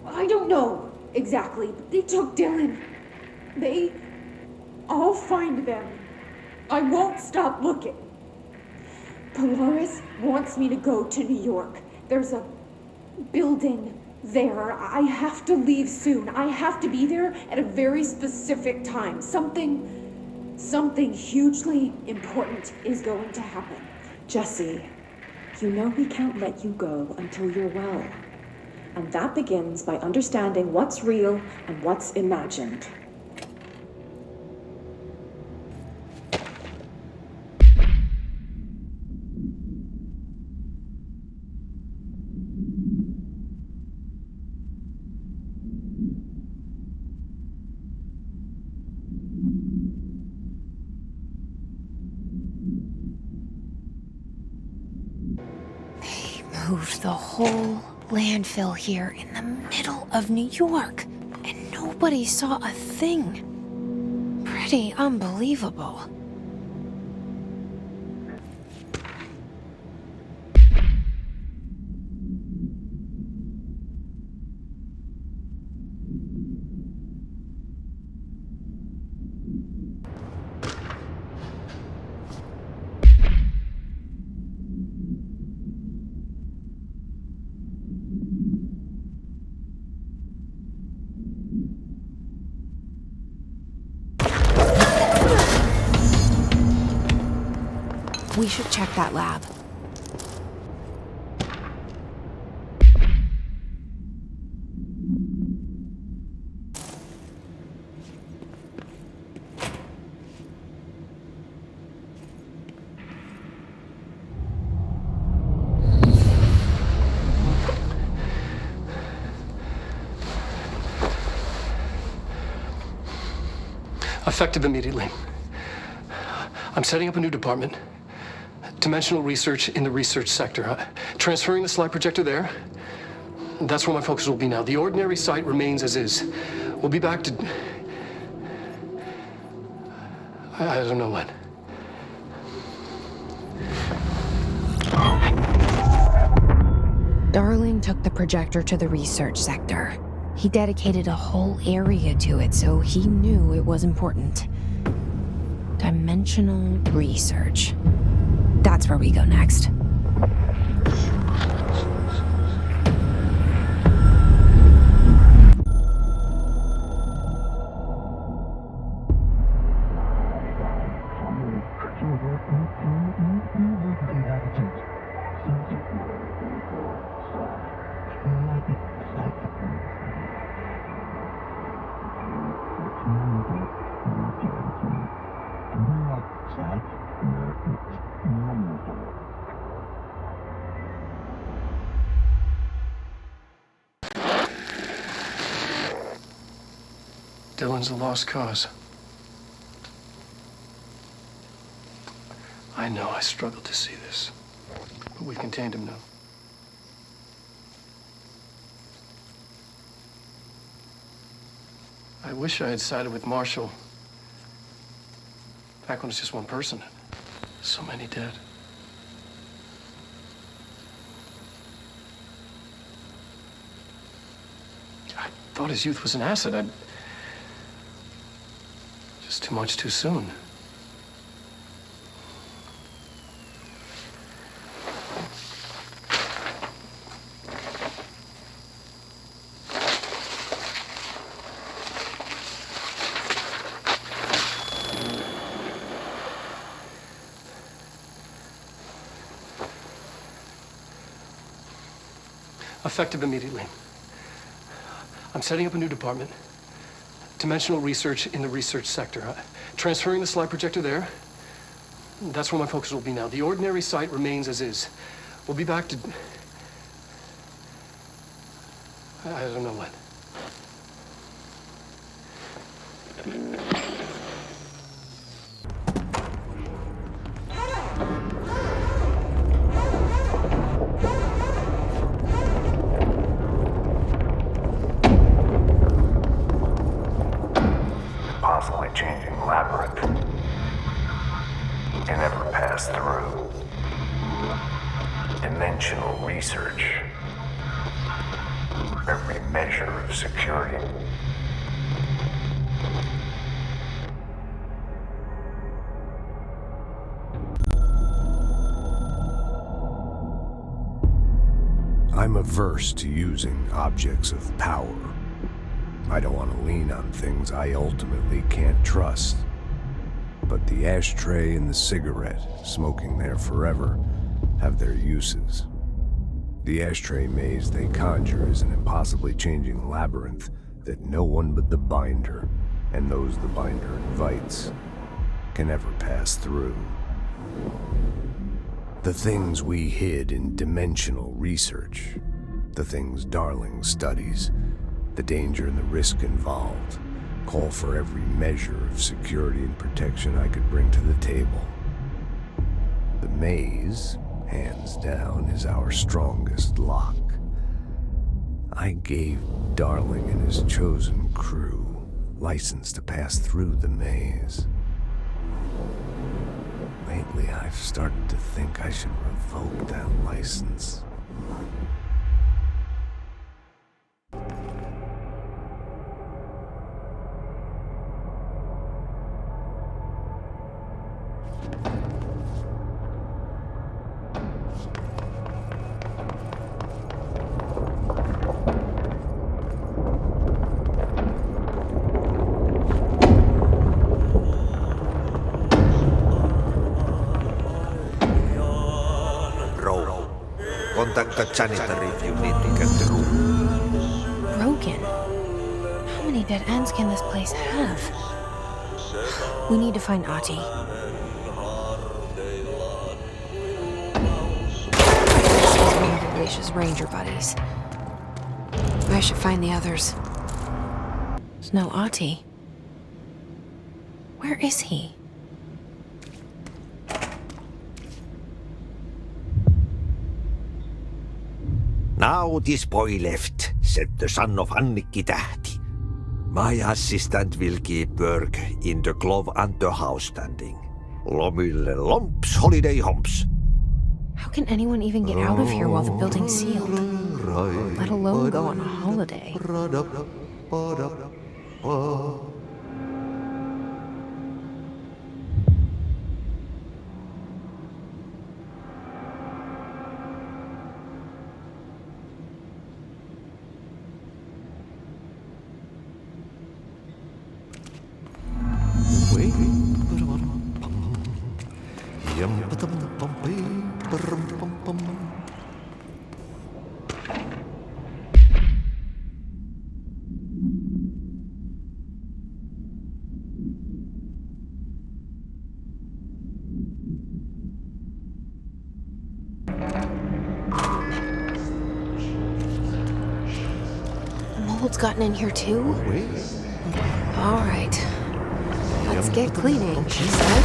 I don't know exactly, but they took Dylan. I'll find them. I won't stop looking. Polaris wants me to go to New York. There's a building there. I have to leave soon. I have to be there at a very specific time. Something hugely important is going to happen. Jessie, you know we can't let you go until you're well. And that begins by understanding what's real and what's imagined. Moved the whole landfill here in the middle of New York, and nobody saw a thing. Pretty unbelievable. We should check that lab. Effective immediately. I'm setting up a new department. Dimensional research in the research sector. Transferring the slide projector there. That's where my focus will be now. The Ordinary site remains as is. We'll be back to... I don't know when. Darling took the projector to the research sector. He dedicated a whole area to it, so he knew it was important. Dimensional research. That's where we go next. Dylan's a lost cause. I know I struggled to see this, but we've contained him now. I wish I had sided with Marshall back when it's just one person. So many dead. I thought his youth was an asset. Just too much too soon. Effective immediately. I'm setting up a new department. Dimensional research in the research sector. Transferring the slide projector there. That's where my focus will be now. The ordinary site remains as is. We'll be back to... I don't know when. Possibly changing labyrinth. Can never pass through. Dimensional research. Every measure of security. I'm averse to using objects of power. I don't want to lean on things I ultimately can't trust. But the ashtray and the cigarette, smoking there forever, have their uses. The ashtray maze they conjure is an impossibly changing labyrinth that no one but the binder, and those the binder invites, can ever pass through. The things we hid in dimensional research, the things Darling studies, the danger and the risk involved, call for every measure of security and protection I could bring to the table. The maze, hands down, is our strongest lock. I gave Darling and his chosen crew license to pass through the maze. Lately, I've started to think I should revoke that license. Contact the janitor if you need to get the room. Broken? How many dead ends can this place have? We need to find Ati. This is one of Alicia's ranger buddies. I should find the others. There's no Ati. Where is he? Now this boy left, said the son of 𝚒𝚗�ษ𝚎. My assistant will keep work in the glove and the house standing. Lomille lumps, holiday humps. How can anyone even get out of here while the building's sealed? Let alone go on a holiday. Mold's gotten in here too? All right. Let's get cleaning, she said.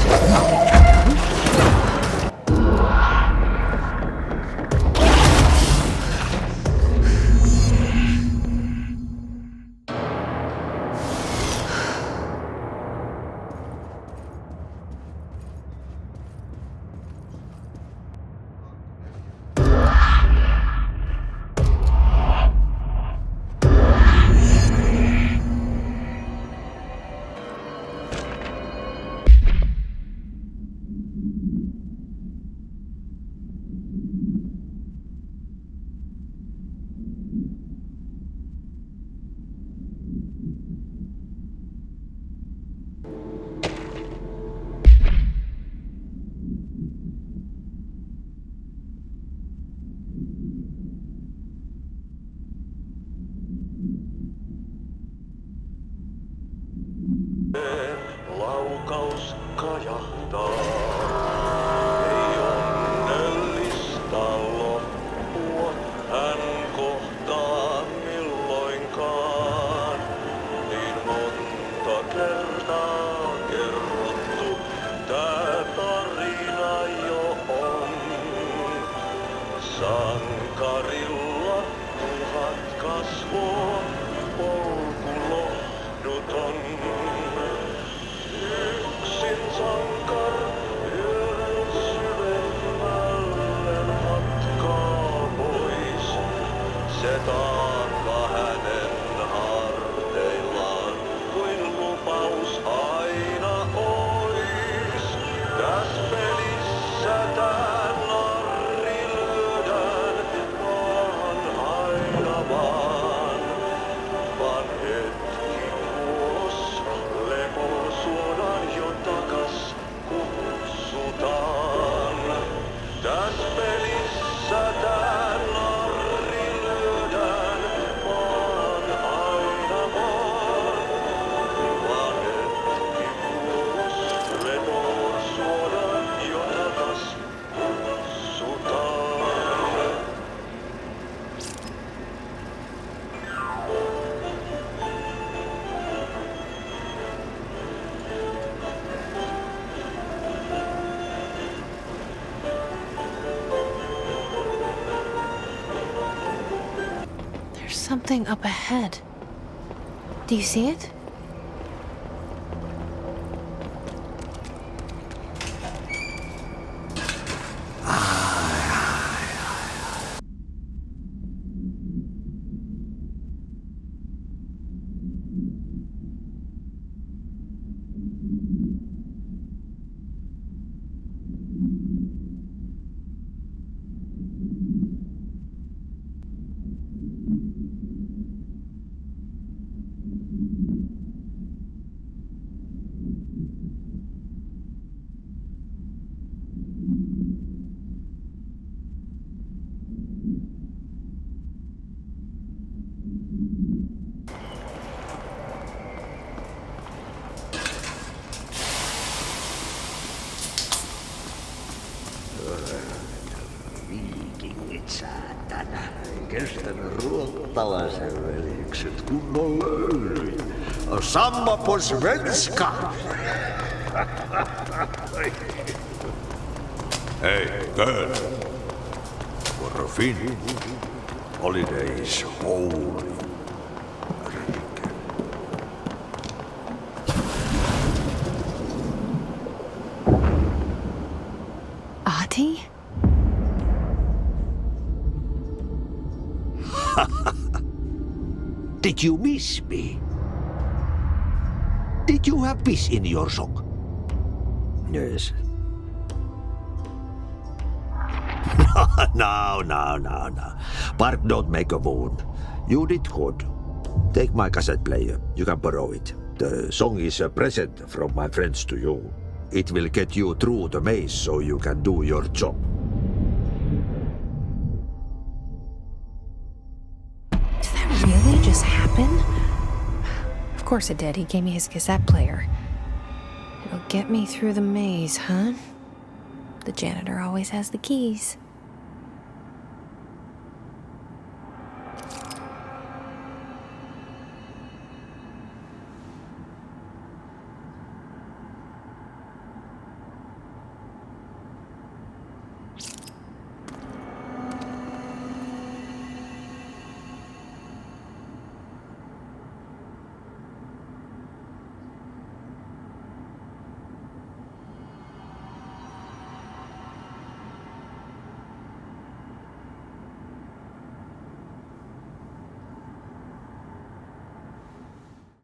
Sankarilla tuhat kasvoo, polku lohduton. Yksin sankar yön syvemmälle matkaa pois. Se taakka hänen harteillaan kuin lupaus aina ois. Täs pelissä tää narri lyödään maahan aina vaan. Vaan hetki kuos, lepoon suodaan jo takas kutsutaan. Täs pelissä tää narri lyödään maan aina vaan. Vaan hetki kuos, lepoon suodaan jo takas kutsutaan. There's something up ahead. Do you see it? Viikingit saatana. Kestänyt ruottalaisen veljekset kunnon löylyt. Samma på svenska! Hey, girl. For a fin. Holidays holy. Adi? Did you miss me? Did you have peace in your song? Yes. No. Bark don't make a wound. You did good. Take my cassette player. You can borrow it. The song is a present from my friends to you. It will get you through the maze so you can do your job. Did that really just happen? Of course it did. He gave me his cassette player. It'll get me through the maze, huh? The janitor always has the keys.